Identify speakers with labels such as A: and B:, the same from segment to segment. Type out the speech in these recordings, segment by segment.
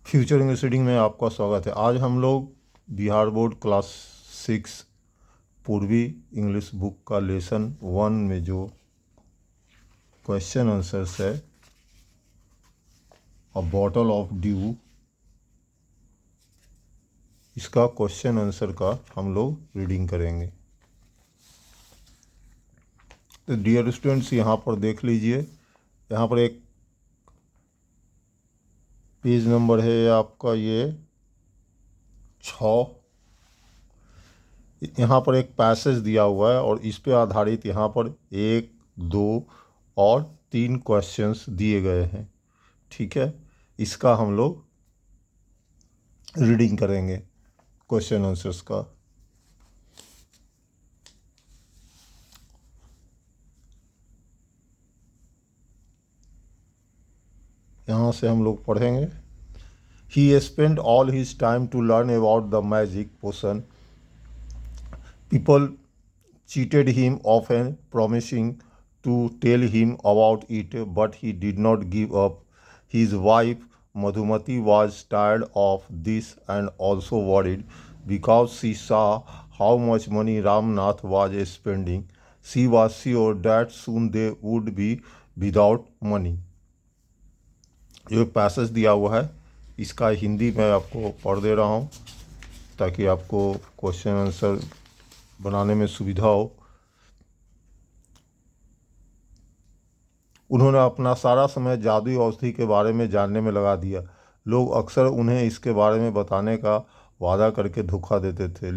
A: Future English reading में आपका स्वागत है। आज हम लोग बिहार बोर्ड क्लास 6 पूर्वी इंग्लिश बुक का लेसन 1 में जो क्वेश्चन आंसर्स है अ बॉटल ऑफ ड्यू, इसका क्वेश्चन आंसर का हम लोग रीडिंग करेंगे। तो डियर स्टूडेंट्स, यहाँ पर देख लीजिए, यहाँ पर एक पेज नंबर है आपका ये 6। यहाँ पर एक पैसेज दिया हुआ है और इस पे आधारित यहाँ पर 1, 2 और 3 क्वेश्चंस दिए गए हैं। ठीक है, इसका हम लोग रीडिंग करेंगे क्वेश्चन आंसर्स का। यहाँ से हम लोग पढ़ेंगे। He spent all his time to learn about the magic potion. People cheated him, often promising to tell him about it, but he did not give up. His wife Madhumati was tired of this and also worried because she saw how much money Ramnath was spending. She was sure that soon they would be without money. जो passage दिया हुआ है इसका हिंदी मैं आपको पढ़ दे रहा हूँ ताकि आपको क्वेश्चन आंसर बनाने में सुविधा हो। उन्होंने अपना सारा समय जादुई औषधि के बारे में जानने में लगा दिया। लोग अक्सर उन्हें इसके बारे में बताने का वादा करके धोखा देते थे,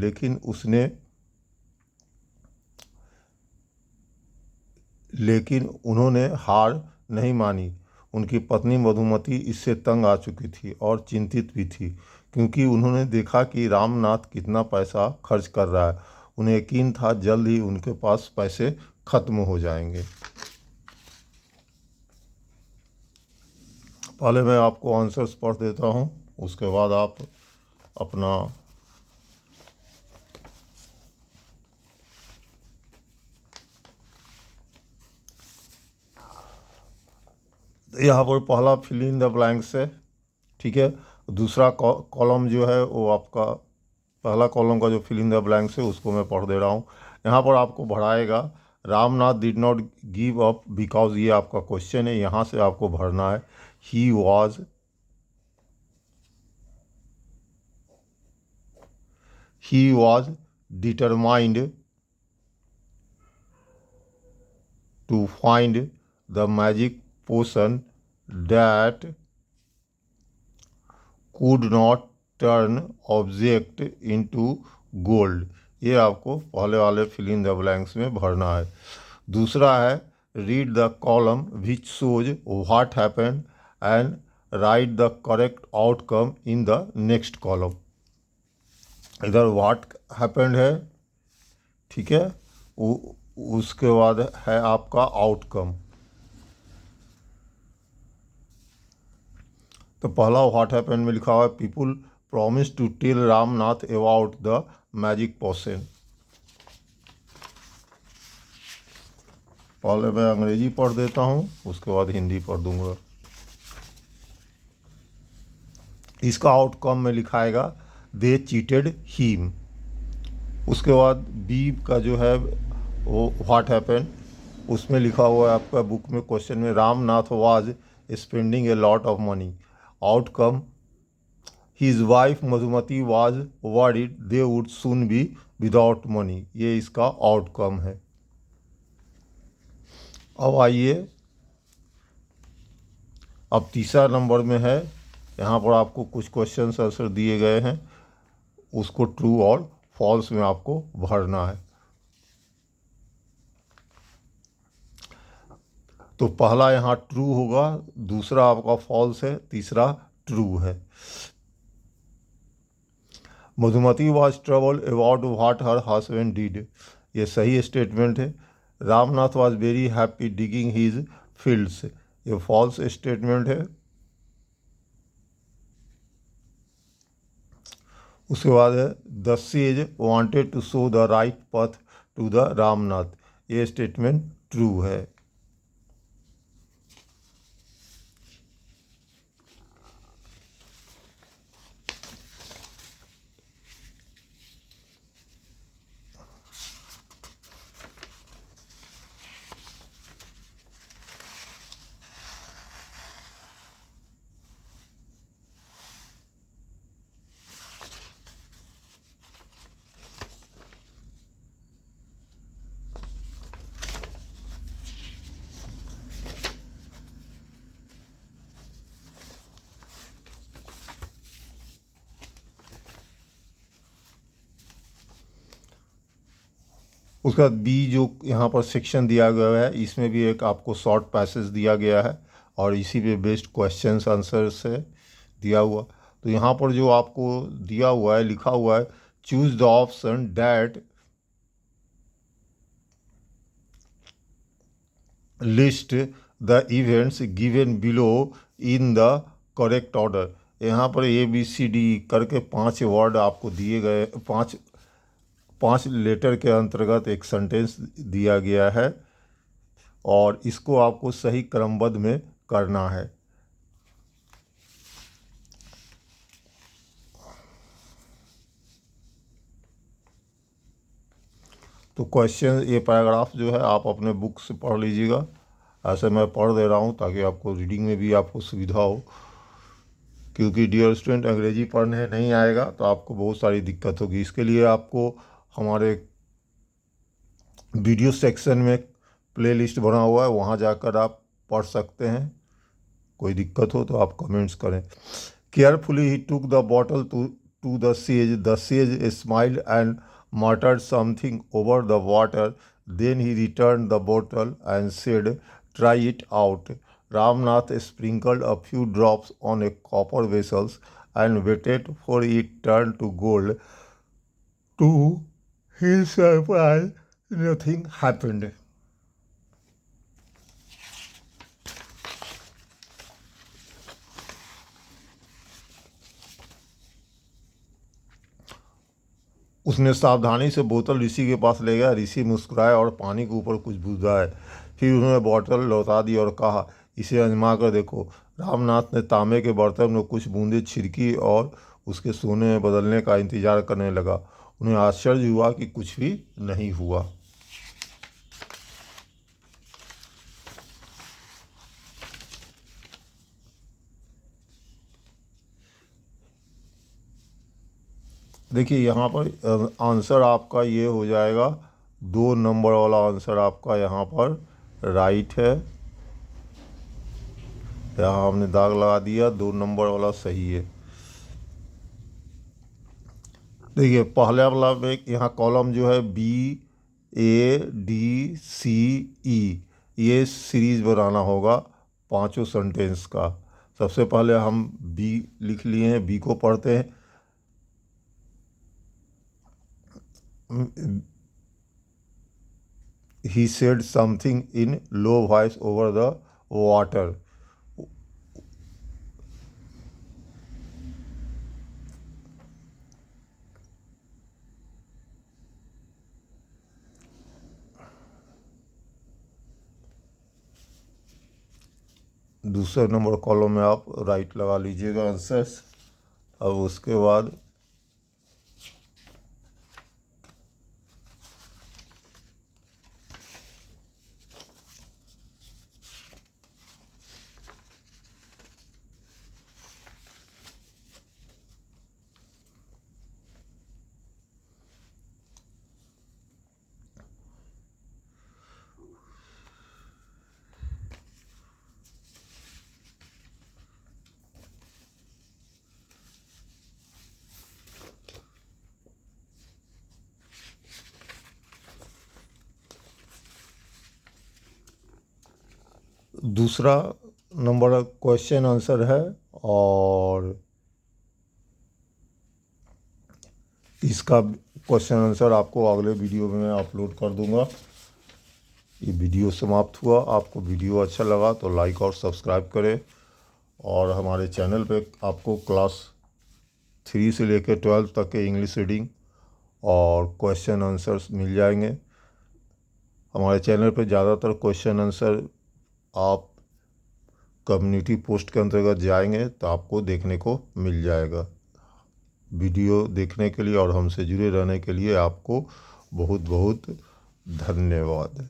A: लेकिन उन्होंने हार नहीं मानी। उनकी पत्नी मधुमती इससे तंग आ चुकी थी और चिंतित भी थी, क्योंकि उन्होंने देखा कि रामनाथ कितना पैसा खर्च कर रहा है। उन्हें यकीन था जल्द ही उनके पास पैसे खत्म हो जाएंगे। पहले मैं आपको आंसर्स पढ़ देता हूँ, उसके बाद आप अपना यहाँ पर पहला फिल इन द ब्लैंक्स है। ठीक है, दूसरा कॉलम जो है वो आपका पहला कॉलम का जो फिल इन द ब्लैंक्स है उसको मैं पढ़ दे रहा हूँ। यहाँ पर आपको भराएगा Ramnath did not give up because, ये आपका क्वेश्चन है, यहाँ से आपको भरना है ही was determined to find the magic potion that could not turn object into gold। ये आपको पहले वाले फिल इन द ब्लैंक्स में भरना है। दूसरा है read the column which shows what happened and right the correct outcome in the next column. इधर व्हाट हैपेंड है, ठीक है, उसके बाद है आपका आउटकम। तो पहला व्हाट हैपेंड में लिखा हुआ है people promise to tell Ramnath about the magic potion. पहले मैं अंग्रेजी पढ़ देता हूँ, उसके बाद हिंदी पढ़ दूंगा। इसका आउटकम में लिखाएगा दे चीटेड हिम। उसके बाद बी का जो है वो व्हाट हैपेंड, उसमें लिखा हुआ है आपका बुक में क्वेश्चन में Ramnath was spending a lot of money. Outcome his wife Madhumati was worried they would soon be without money. ये इसका आउटकम है। अब आइए, अब तीसरा नंबर में है, यहाँ पर आपको कुछ क्वेश्चन आंसर दिए गए हैं, उसको ट्रू और फॉल्स में आपको भरना है। तो पहला यहाँ ट्रू होगा, दूसरा आपका फॉल्स है, तीसरा ट्रू है। Madhumati was trouble about what her husband did. ये सही स्टेटमेंट है। Ramnath was very happy digging his fields. ये फॉल्स स्टेटमेंट है। उसके बाद है the sage wanted to show the right path to the Ramnath. ये स्टेटमेंट ट्रू है। उसके बाद बी जो यहाँ पर सेक्शन दिया गया है, इसमें भी एक आपको शॉर्ट पैसेज दिया गया है और इसी पे बेस्ड क्वेश्चंस आंसर से दिया हुआ। तो यहाँ पर जो आपको दिया हुआ है, लिखा हुआ है, choose the option that list the events given below in the correct order. यहाँ पर ABCD करके 5 वर्ड आपको दिए गए, पाँच लेटर के अंतर्गत एक सेंटेंस दिया गया है और इसको आपको सही क्रमबद्ध में करना है। तो क्वेश्चन, ये पैराग्राफ जो है आप अपने बुक से पढ़ लीजिएगा, ऐसे मैं पढ़ दे रहा हूँ ताकि आपको रीडिंग में भी आपको सुविधा हो, क्योंकि डियर स्टूडेंट अंग्रेजी पढ़ने नहीं आएगा तो आपको बहुत सारी दिक्कत होगी। इसके लिए आपको हमारे वीडियो सेक्शन में प्लेलिस्ट बना हुआ है, वहाँ जाकर आप पढ़ सकते हैं। कोई दिक्कत हो तो आप कमेंट्स करें। केयरफुली ही took the bottle to the sage smiled and muttered something over the water. Then he returned the bottle and said, "Try it out." Ramnath sprinkled a few drops on a copper vessel and waited for it turn to gold. To his surprise, nothing happened. उसने सावधानी से बोतल ऋषि के पास ले गया। ऋषि मुस्कुराया और पानी के ऊपर कुछ बूंदा है। फिर उन्होंने बोतल लौटा दी और कहा, इसे आजमा कर देखो। रामनाथ ने तांबे के बर्तन में कुछ बूंदें छिड़की और उसके सोने में बदलने का इंतजार करने लगा। उन्हें आश्चर्य हुआ कि कुछ भी नहीं हुआ। देखिए यहाँ पर आंसर आपका ये हो जाएगा, 2 नंबर वाला आंसर आपका यहाँ पर राइट है। यहाँ हमने दाग लगा दिया, 2 नंबर वाला सही है। देखिए पहले वाला में यहाँ कॉलम जो है BADCE, ये सीरीज बनाना होगा 5 सेंटेंस का। सबसे पहले हम बी लिख लिए हैं, बी को पढ़ते हैं। He said something in low voice over the water. दूसरे नंबर कॉलम में आप राइट लगा लीजिएगा आंसर्स। अब उसके बाद दूसरा नंबर क्वेश्चन आंसर है और इसका क्वेश्चन आंसर आपको अगले वीडियो में मैं अपलोड कर दूंगा। ये वीडियो समाप्त हुआ। आपको वीडियो अच्छा लगा तो लाइक और सब्सक्राइब करें और हमारे चैनल पे आपको क्लास 3 से लेकर 12 तक के इंग्लिश रीडिंग और क्वेश्चन आंसर्स मिल जाएंगे। हमारे चैनल पे ज़्यादातर क्वेश्चन आंसर आप कम्युनिटी पोस्ट के अंतर्गत जाएंगे तो आपको देखने को मिल जाएगा। वीडियो देखने के लिए और हमसे जुड़े रहने के लिए आपको बहुत बहुत धन्यवाद।